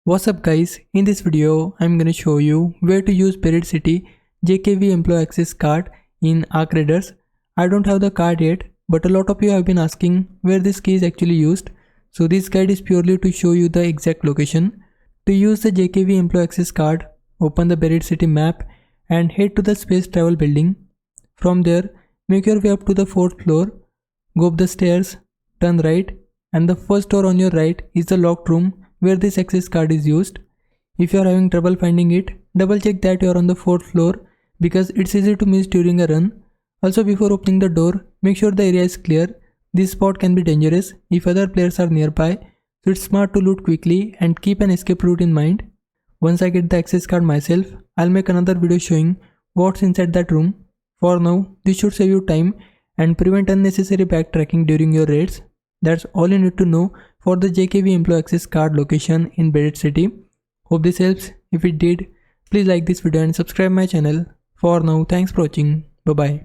What's up guys, in this video I'm gonna show you where to use Buried City JKV Employee Access card in Arc Raiders. I don't have the card yet, but a lot of you have been asking where this key is actually used. So this guide is purely to show you the exact location. To use the JKV Employee Access card, open the Buried City map and head to the Space Travel building. From there, make your way up to the 4th floor, go up the stairs, turn right, and the first door on your right is the locked room where this access card is used. If you are having trouble finding it, double check that you are on the 4th floor because it's easy to miss during a run. Also, before opening the door, make sure the area is clear. This spot can be dangerous if other players are nearby, so it's smart to loot quickly and keep an escape route in mind. Once I get the access card myself, I'll make another video showing what's inside that room. For now, this should save you time and prevent unnecessary backtracking during your raids. That's all you need to know for the JKV Employee Access card location in Buried City. Hope this helps. If it did, please like this video and subscribe my channel. For now, thanks for watching. Bye bye.